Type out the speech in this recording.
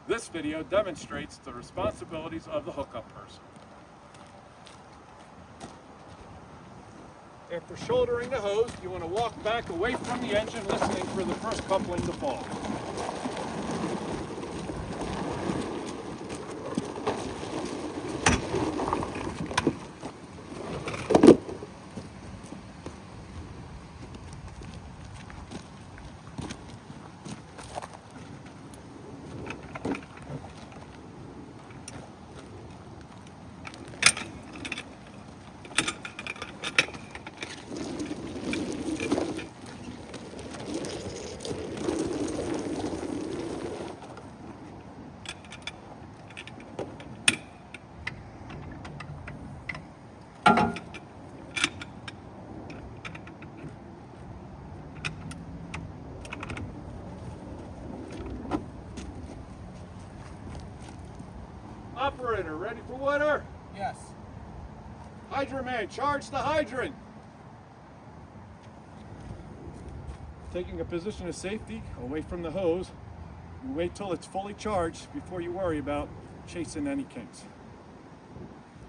This video demonstrates the responsibilities of the hookup person. After shouldering the hose, you want to walk back away from the engine, listening for the first coupling to fall. Operator, ready for water? Yes. Hydrant man, charge the hydrant. Taking a position of safety away from the hose. You wait till it's fully charged before you worry about chasing any kinks.